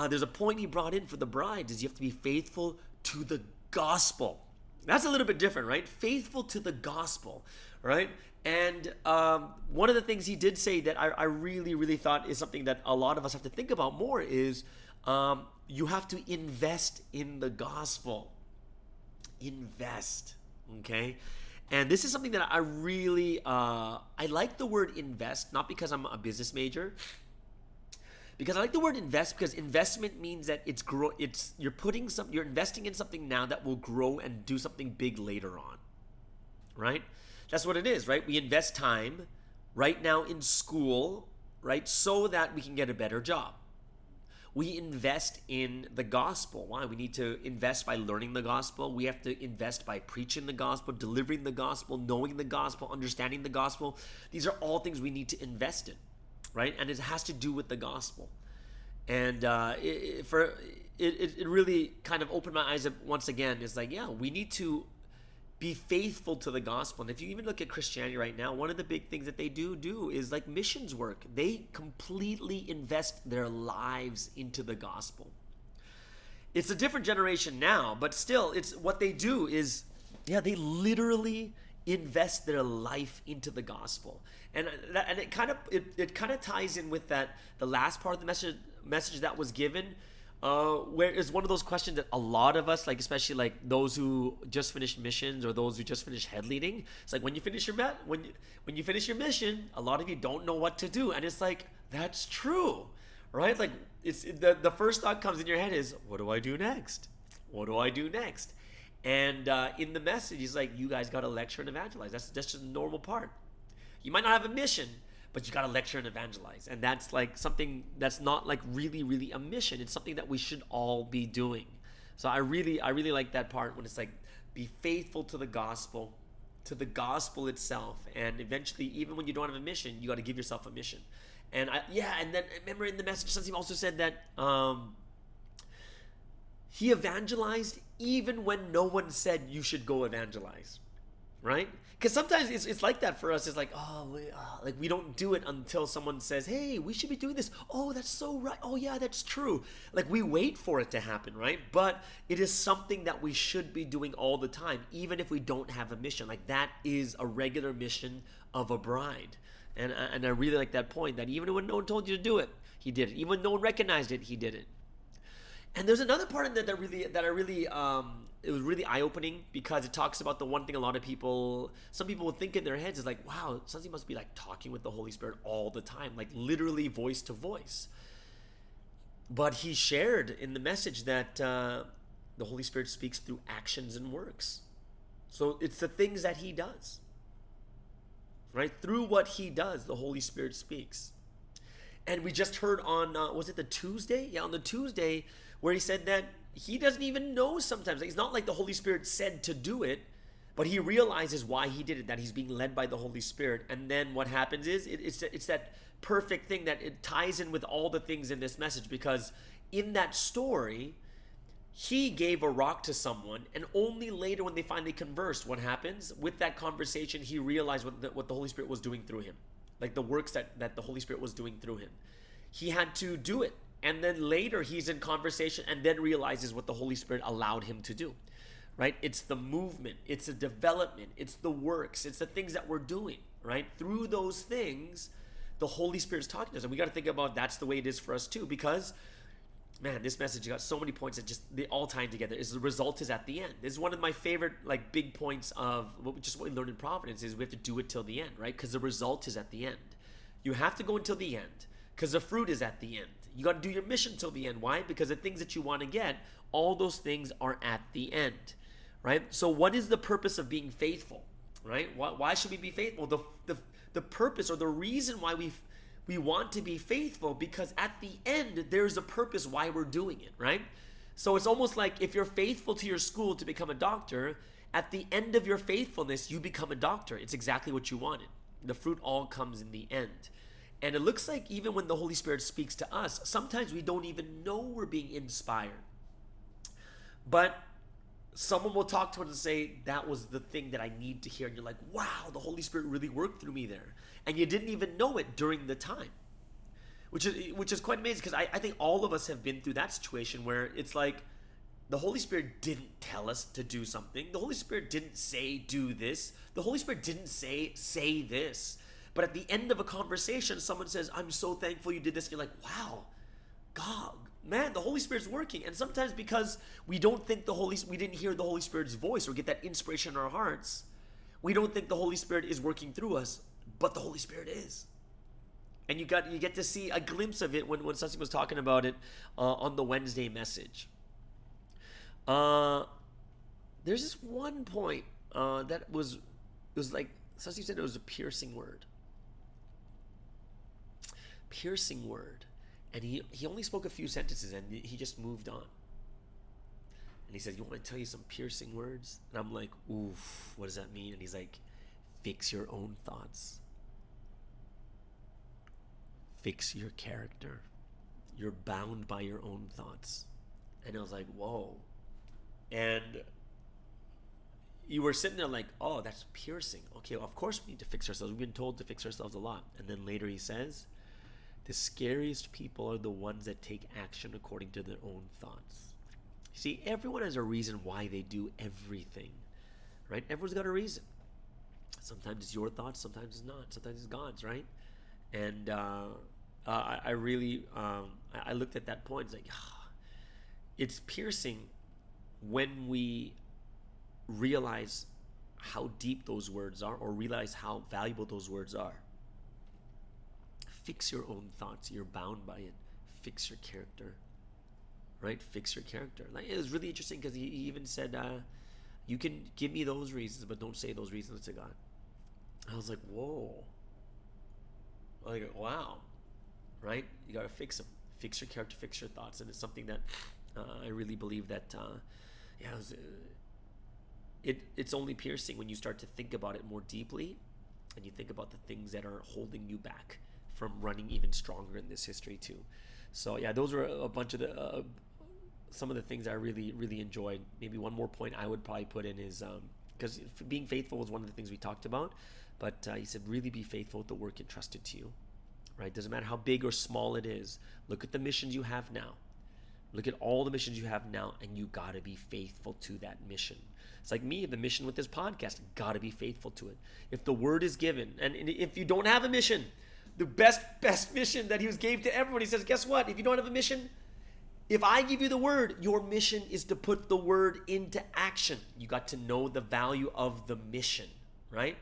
there's a point he brought in for the brides is you have to be faithful to the gospel. That's a little bit different, right? Faithful to the gospel, right? And one of the things he did say that I really, really thought is something that a lot of us have to think about more is you have to invest in the gospel. Invest, okay? And this is something that I really, I like the word invest, not because I'm a business major, because I like the word invest because investment means that you're investing in something now that will grow and do something big later on, right? That's what it is, right? We invest time right now in school, right, so that we can get a better job. We invest in the gospel. Why? We need to invest by learning the gospel. We have to invest by preaching the gospel, delivering the gospel, knowing the gospel, understanding the gospel. These are all things we need to invest in, right? And it has to do with the gospel. And it really kind of opened my eyes up once again. It's like, yeah, we need to be faithful to the gospel. And if you even look at Christianity right now, one of the big things that they do is like missions work. They completely invest their lives into the gospel. It's a different generation now, but still, it's what they do is, they literally invest their life into the gospel. And it kind of ties in with that the last part of the message that was given, where it's one of those questions that a lot of us, like especially like those who just finished missions or those who just finished head leading, it's like when you finish your mission, a lot of you don't know what to do, and it's like that's true, right? Like it's the first thought comes in your head is, what do I do next? What do I do next? And in the message, he's like, you guys got to lecture and evangelize. That's just a normal part. You might not have a mission, but you got to lecture and evangelize. And that's like something that's not like really, really a mission. It's something that we should all be doing. So I really like that part when it's like, be faithful to the gospel itself. And eventually, even when you don't have a mission, you got to give yourself a mission. And and then remember in the message, Sansim also said that he evangelized even when no one said you should go evangelize, right? Because sometimes it's like that for us. It's like, like we don't do it until someone says, hey, we should be doing this. Oh, that's so right. Oh, yeah, that's true. Like we wait for it to happen, right? But it is something that we should be doing all the time, even if we don't have a mission. Like that is a regular mission of a bride. And I really like that point that even when no one told you to do it, he did it. Even when no one recognized it, he did it. And there's another part in that it was really eye-opening because it talks about the one thing some people would think in their heads is like, wow, something must be like talking with the Holy Spirit all the time, like literally voice to voice. But he shared in the message that the Holy Spirit speaks through actions and works. So it's the things that he does, right? Through what he does, the Holy Spirit speaks. And we just heard on, was it the Tuesday? Yeah, on the Tuesday, where he said that he doesn't even know sometimes. It's not like the Holy Spirit said to do it, but he realizes why he did it, that he's being led by the Holy Spirit. And then what happens is, it's that perfect thing that it ties in with all the things in this message, because in that story, he gave a rock to someone, and only later when they finally conversed, what happens? With that conversation, he realized what the Holy Spirit was doing through him. Like the works that the Holy Spirit was doing through him. He had to do it. And then later he's in conversation and then realizes what the Holy Spirit allowed him to do. Right? It's the movement. It's the development. It's the works. It's the things that we're doing. Right? Through those things, the Holy Spirit's talking to us. And we got to think about that's the way it is for us too. Because, man, this message got so many points that they all tie together. The result is at the end. This is one of my favorite big points of what we learned in Providence is we have to do it till the end, right? Because the result is at the end. You have to go until the end because the fruit is at the end. You got to do your mission till the end. Why? Because the things that you want to get, all those things are at the end, right? So what is the purpose of being faithful, right? Why should we be faithful? The purpose or the reason why we want to be faithful, because at the end, there's a purpose why we're doing it, right? So it's almost like if you're faithful to your school to become a doctor, at the end of your faithfulness, you become a doctor. It's exactly what you wanted. The fruit all comes in the end. And it looks like even when the Holy Spirit speaks to us, sometimes we don't even know we're being inspired. But someone will talk to us and say, that was the thing that I need to hear. And you're like, wow, the Holy Spirit really worked through me there. And you didn't even know it during the time. Which is quite amazing, because I think all of us have been through that situation where it's like the Holy Spirit didn't tell us to do something. The Holy Spirit didn't say do this. The Holy Spirit didn't say this. But at the end of a conversation, someone says, I'm so thankful you did this. And you're like, wow, God, man, the Holy Spirit's working. And sometimes because we don't think we didn't hear the Holy Spirit's voice or get that inspiration in our hearts, we don't think the Holy Spirit is working through us, but the Holy Spirit is. And you get to see a glimpse of it when Sussy was talking about it on the Wednesday message. There's this one point that was like, Sussy said it was a piercing word. Piercing word. And he only spoke a few sentences and he just moved on. And he said, you want to tell you some piercing words? And I'm like, oof, what does that mean? And he's like, fix your own thoughts. Fix your character. You're bound by your own thoughts. And I was like, whoa. And you were sitting there like, oh, that's piercing. Okay, well, of course we need to fix ourselves. We've been told to fix ourselves a lot. And then later he says, the scariest people are the ones that take action according to their own thoughts. You see, everyone has a reason why they do everything, right? Everyone's got a reason. Sometimes it's your thoughts, sometimes it's not. Sometimes it's God's, right? And I really, I looked at that point. It's like, it's piercing when we realize how deep those words are, or realize how valuable those words are. Fix your own thoughts. You're bound by it. Fix your character, right? Fix your character. Like, it was really interesting because he even said, you can give me those reasons, but don't say those reasons to God. I was like, whoa. Like, wow. Right? You got to fix them. Fix your character, fix your thoughts. And it's something that I really believe that, it's only piercing when you start to think about it more deeply, and you think about the things that are holding you back from running even stronger in this history too. So yeah, those were a bunch of some of the things I really, really enjoyed. Maybe one more point I would probably put in is, because being faithful was one of the things we talked about, but he said, really be faithful with the work entrusted to you, right? Doesn't matter how big or small it is. Look at the missions you have now. Look at all the missions you have now, and you got to be faithful to that mission. It's like me, the mission with this podcast, got to be faithful to it. If the word is given, and if you don't have a mission, the best mission that he gave to everyone, he says, guess what? If you don't have a mission, if I give you the word, your mission is to put the word into action. You got to know the value of the mission, right?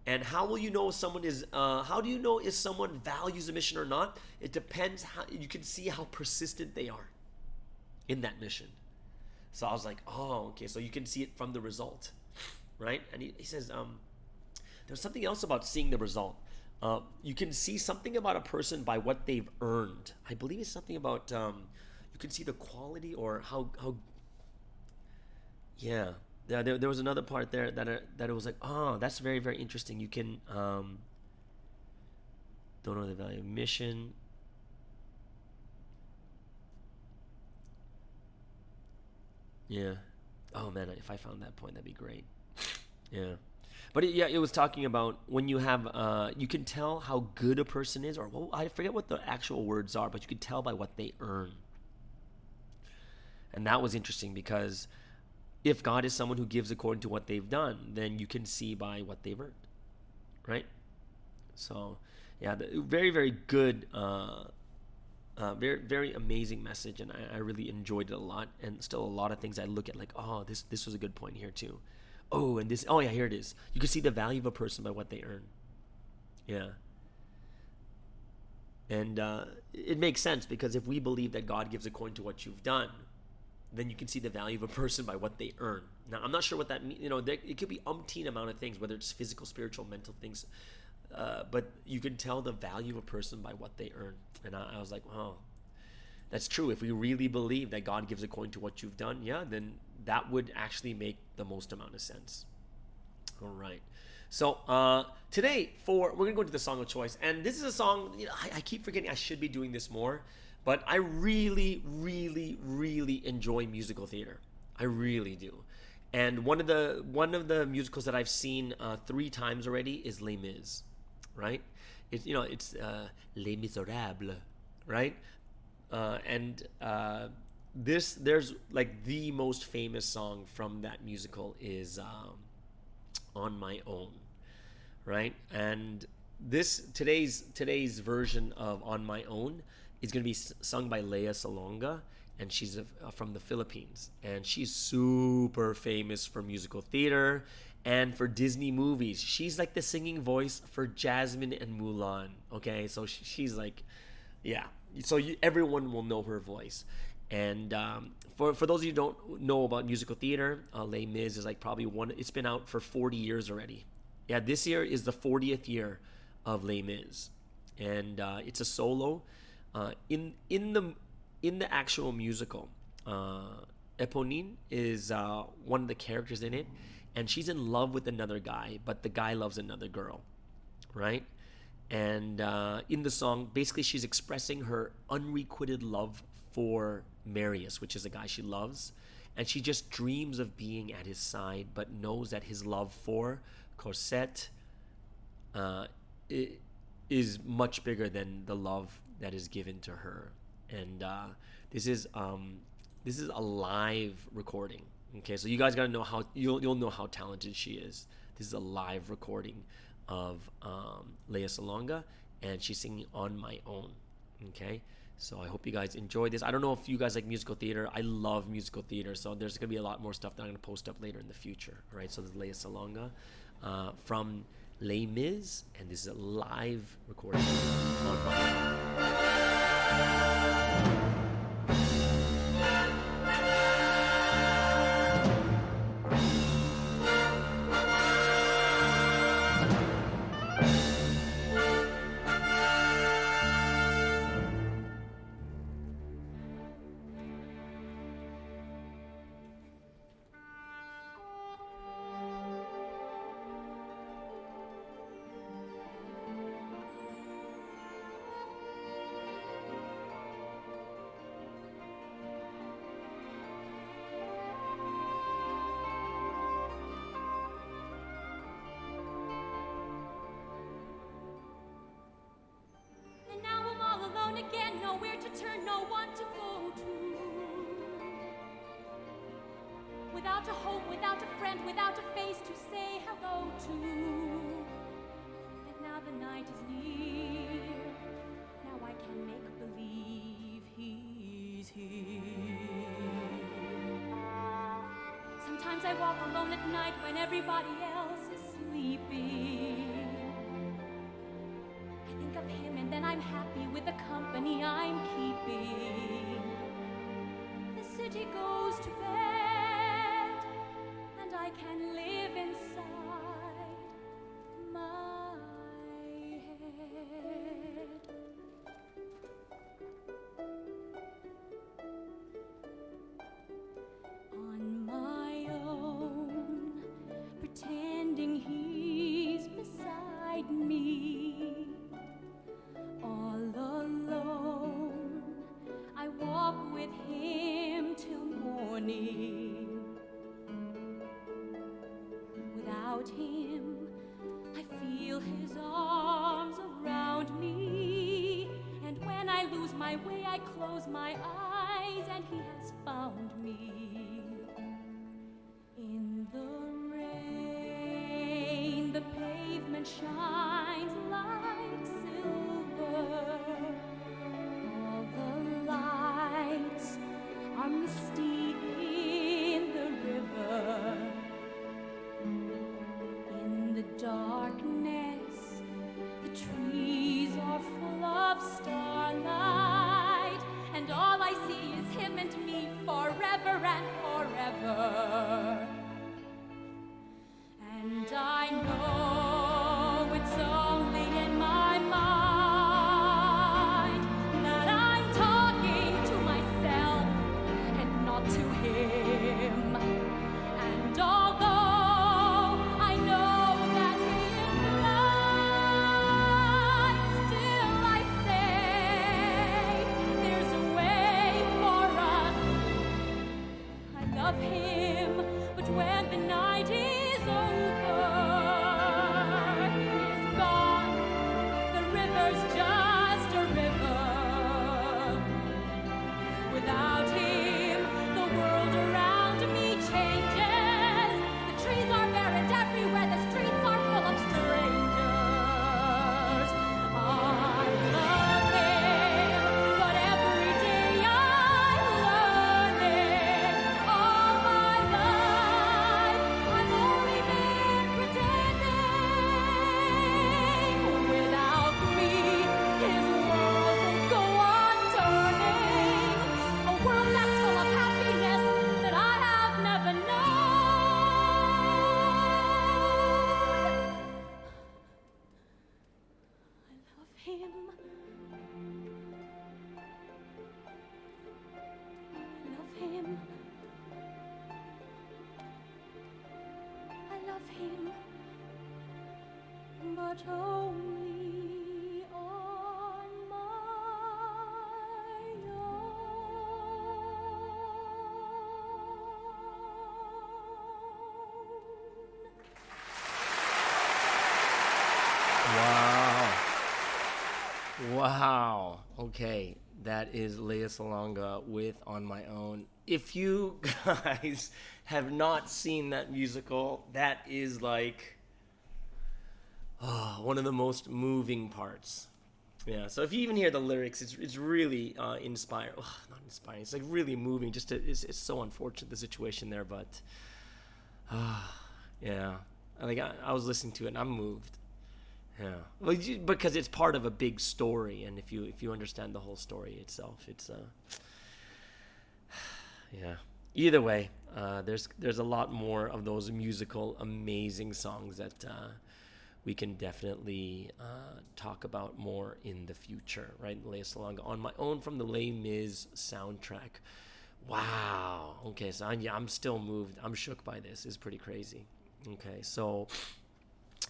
And how will you know if someone is, how do you know if someone values a mission or not? It depends how, you can see how persistent they are in that mission. So I was like, oh, okay. So you can see it from the result, right? And he says, there's something else about seeing the result. You can see something about a person by what they've earned. I believe it's something about you can see the quality or how. Yeah, yeah. There was another part there that it was like, oh, that's very very interesting. You can don't know the value of mission. Yeah. Oh man, if I found that point, that'd be great. Yeah. But it was talking about when you have, you can tell how good a person is, or well, I forget what the actual words are, but you can tell by what they earn. And that was interesting because if God is someone who gives according to what they've done, then you can see by what they've earned, right? So, yeah, very, very good, very, very amazing message, and I really enjoyed it a lot. And still, a lot of things I look at like, oh, this was a good point here too. Oh, and this, oh yeah, here it is. You can see the value of a person by what they earn. Yeah. And it makes sense because if we believe that God gives according to what you've done, then you can see the value of a person by what they earn. Now, I'm not sure what that means. It could be umpteen amount of things, whether it's physical, spiritual, mental things. But you can tell the value of a person by what they earn. And I was like, oh, that's true. If we really believe that God gives according to what you've done, yeah, then that would actually make the most amount of sense. All right. So today, we're going to go into the song of choice. And this is a song, I keep forgetting I should be doing this more. But I really, really, really enjoy musical theater. I really do. And one of the musicals that I've seen 3 times already is Les Mis, right? It's Les Miserables, right? There's like the most famous song from that musical is On My Own, right? And today's version of On My Own is going to be sung by Lea Salonga, and she's from the Philippines, and she's super famous for musical theater and for Disney movies. She's like the singing voice for Jasmine and Mulan. Okay, so she's like, yeah. So everyone will know her voice. And for those of you who don't know about musical theater, Les Mis is like probably it's been out for 40 years already. Yeah, this year is the 40th year of Les Mis, and it's a solo. In the actual musical, Eponine is one of the characters in it, and she's in love with another guy, but the guy loves another girl, right? And in the song, basically she's expressing her unrequited love for Marius, which is the guy she loves, and she just dreams of being at his side, but knows that his love for Cosette is much bigger than the love that is given to her. And this is a live recording. Okay, so you guys gotta know how you'll know how talented she is. This is a live recording of Lea Salonga, and she's singing On My Own. Okay, so I hope you guys enjoy this. I don't know if you guys like musical theater. I love musical theater, so there's gonna be a lot more stuff that I'm gonna post up later in the future. All right, so this is Lea Salonga from Les Mis, and this is a live recording on My Own. And now I'm all alone again, nowhere to turn, no one to go to. Without a home, without a friend, without a face to say hello to. And now the night is near, now I can make believe he's here. Sometimes I walk alone at night when everybody else is sleeping. I think of him and then I'm happy with the company I'm keeping. The city goes to bed and I can live inside my head. without him. I feel his arms around me, and when I lose my way, I close my eyes, and he has found me. In the rain, the pavement shines like silver. All the lights are misty in the river. In the darkness, the trees are full of starlight, and all I see is him and me forever and forever. And I know it's only in my mind that I'm talking to myself and not to him. And although I know that he is blind, still I say there's a way for us. I love him, but when the night is over, he's gone. The river's just a river. Without him, the world around me changes. The trees are bare and everywhere the streets are full of strangers. I love him, but every day I'm learning. All my life, I've only been pretending. Without me, his world will go on turning. A world that's full of happiness that I have never known. I love him. I love him. I love him, but only on my own. Wow. Wow. Okay. That is Lea Salonga with On My Own. If you guys have not seen that musical, that is like one of the most moving parts. Yeah. So if you even hear the lyrics, it's really inspiring. Not inspiring. It's like really moving. It's so unfortunate the situation there, but yeah. I was listening to it and I'm moved. Yeah, well, because it's part of a big story, and if you understand the whole story itself, it's yeah. Either way, there's a lot more of those musical amazing songs that we can definitely talk about more in the future, right? Lea Salonga, On My Own from the Les Mis soundtrack. Wow. Okay, so I'm still moved. I'm shook by this. It's pretty crazy. Okay, so.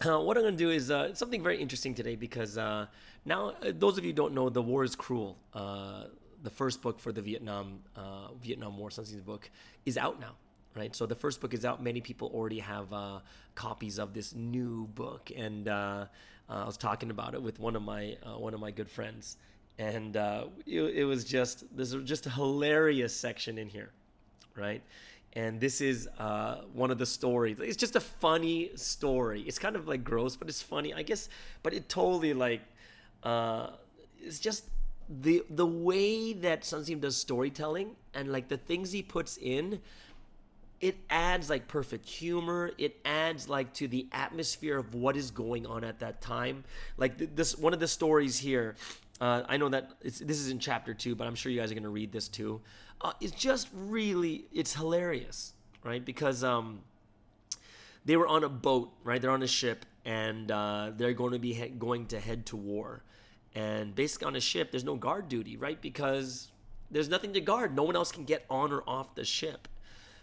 What I'm going to do is something very interesting today because now, those of you who don't know, The War is Cruel, the first book for the Vietnam War, Sunsee's book, is out now, right? So the first book is out. Many people already have copies of this new book, and I was talking about it with one of my good friends, and it was just a hilarious section in here, right? And this is one of the stories. It's just a funny story. It's kind of like gross, but it's funny, I guess. But it totally it's just the way that Sunseem does storytelling and like the things he puts in. It adds like perfect humor. It adds like to the atmosphere of what is going on at that time. Like this one of the stories here. I know that this is in chapter 2, but I'm sure you guys are going to read this too. It's just really, it's hilarious, right? Because they were on a boat, right? They're on a ship, and they're going to be going to head to war. And basically on a ship, there's no guard duty, right? Because there's nothing to guard. No one else can get on or off the ship.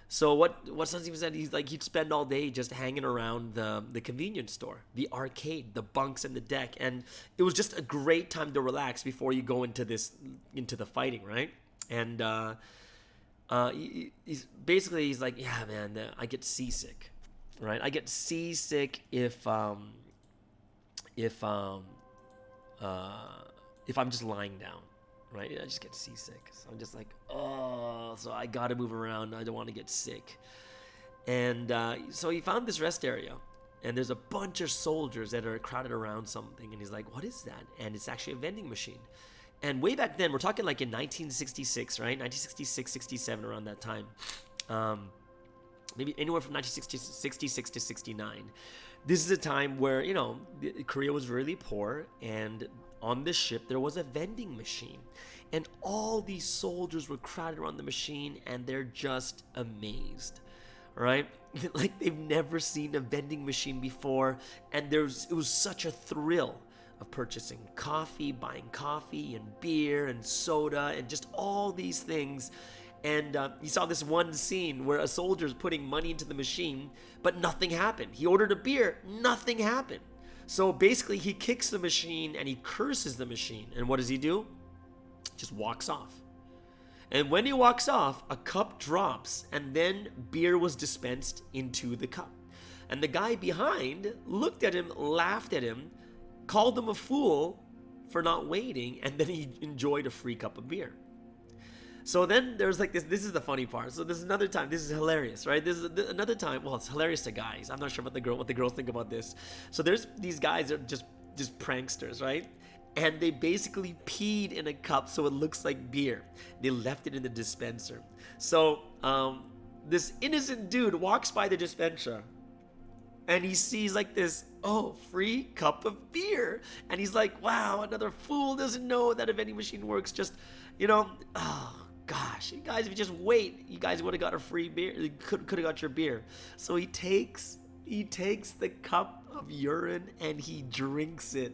So what Sunseem said, he'd spend all day just hanging around the convenience store, the arcade, the bunks and the deck, and it was just a great time to relax before you go into the fighting, right? And he's like, yeah, man, I get seasick. right? I get seasick if I'm just lying down, right? I just get seasick. So I'm just like, oh, so I got to move around. I don't want to get sick. And so he found this rest area, and there's a bunch of soldiers that are crowded around something. And he's like, what is that? And it's actually a vending machine. And way back then, we're talking like in 1966, right? 1966, 67, around that time. Maybe anywhere from 1966 to 69. This is a time where, you know, Korea was really poor, and on this ship there was a vending machine. And all these soldiers were crowded around the machine, and they're just amazed, right? Like they've never seen a vending machine before, and it was such a thrill of purchasing coffee, buying coffee and beer and soda and just all these things. And you saw this one scene where a soldier's putting money into the machine, but nothing happened. He ordered a beer, nothing happened. So basically he kicks the machine and he curses the machine. And what does he do? Just walks off. And when he walks off, a cup drops, and then beer was dispensed into the cup. And the guy behind looked at him, laughed at him, called him a fool for not waiting, and then he enjoyed a free cup of beer. So then there's like this is the funny part. So there's another time, this is hilarious, right? This is another time, well, it's hilarious to guys. I'm not sure what the girls think about this. So there's these guys that are just pranksters, right? And they basically peed in a cup so it looks like beer. They left it in the dispenser. So this innocent dude walks by the dispenser, and he sees like this, free cup of beer. And he's like, wow, another fool doesn't know that a vending machine works. Just, gosh, you guys, if you just wait, you guys would have got a free beer. You could have got your beer. So he takes the cup of urine and he drinks it.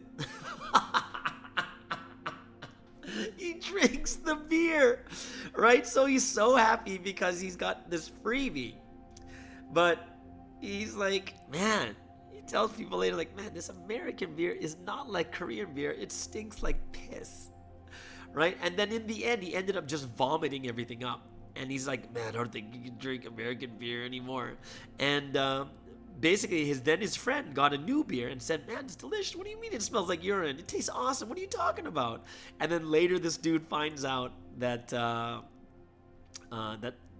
He drinks the beer, right? So he's so happy because he's got this freebie. But he's like, man, he tells people later, like, man, this American beer is not like Korean beer. It stinks like piss, right? And then in the end, he ended up just vomiting everything up. And he's like, man, I don't think you can drink American beer anymore. And basically, his friend got a new beer and said, man, it's delicious. What do you mean it smells like urine? It tastes awesome. What are you talking about? And then later, this dude finds out that that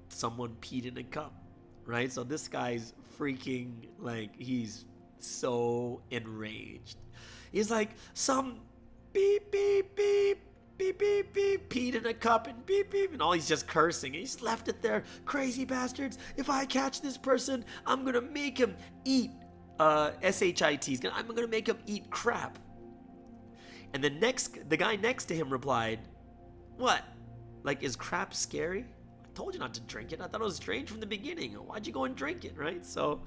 someone peed in a cup, right? So this guy's freaking, like, he's so enraged. He's like, some beep, beep, beep, beep, beep, beep, peed in a cup and beep, beep, and all he's just cursing. And he's left it there. Crazy bastards. If I catch this person, I'm going to make him eat SHIT. I'm going to make him eat crap. And the guy next to him replied, what? Like, is crap scary? I told you not to drink it. I thought it was strange from the beginning. Why'd you go and drink it, right? So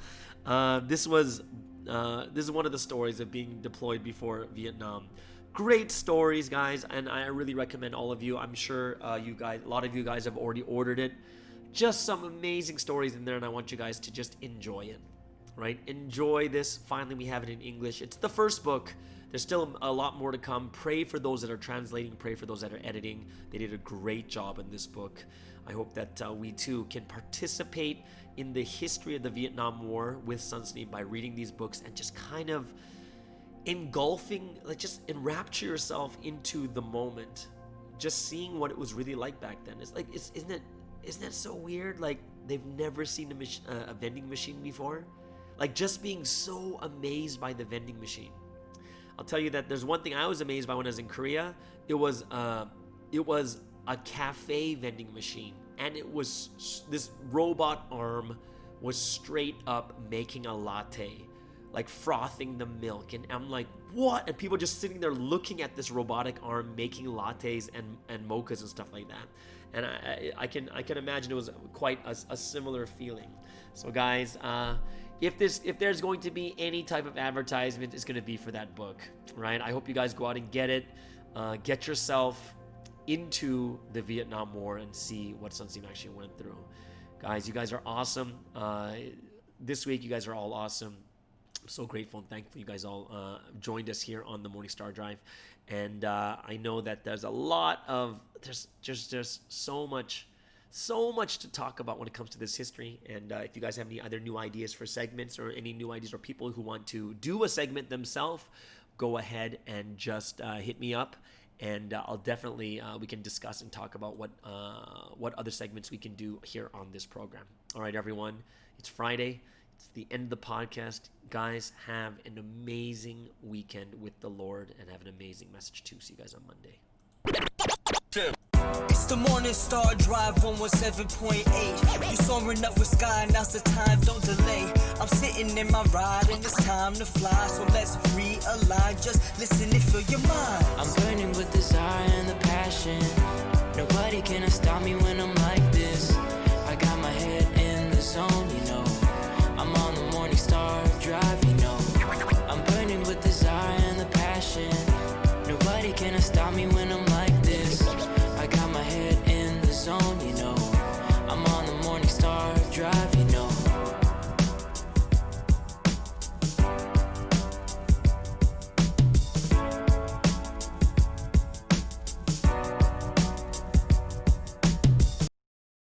this is one of the stories of being deployed before Vietnam. Great stories, guys, and I really recommend all of you. I'm sure a lot of you guys have already ordered it. Just some amazing stories in there, and I want you guys to just enjoy it, right? Enjoy this. Finally, we have it in English. It's the first book. There's still a lot more to come. Pray for those that are translating. Pray for those that are editing. They did a great job in this book. I hope that we too can participate in the history of the Vietnam War with Sunsneam by reading these books and just kind of engulfing, like, just enrapture yourself into the moment, just seeing what it was really like back then. It's like, isn't that so weird? Like, they've never seen a vending machine before. Like, just being so amazed by the vending machine. I'll tell you that there's one thing I was amazed by when I was in Korea. It was a cafe vending machine, and it was this robot arm was straight up making a latte, like frothing the milk. And I'm like, what? And people just sitting there looking at this robotic arm making lattes and mochas and stuff like that. And I can imagine it was quite a similar feeling. So guys, if there's going to be any type of advertisement, it's going to be for that book, right? I hope you guys go out and get it. Get yourself into the Vietnam War and see what Sunsneam actually went through. Guys, you guys are awesome. This week, you guys are all awesome. I'm so grateful and thankful you guys all joined us here on the Morning Star Drive. And I know that there's a lot of, there's so much So much to talk about when it comes to this history. And if you guys have any other new ideas for segments or any new ideas or people who want to do a segment themselves, go ahead and just hit me up. And I'll definitely, we can discuss and talk about what other segments we can do here on this program. All right, everyone. It's Friday. It's the end of the podcast. Guys, have an amazing weekend with the Lord and have an amazing message too. See you guys on Monday. It's the Morning Star Drive 117.8. You soaring up with sky, now's the time, don't delay. I'm sitting in my ride and it's time to fly. So let's realign, just listen and fill your mind. I'm burning with desire and the passion. Nobody can stop me when I'm like this. I got my head in the zone.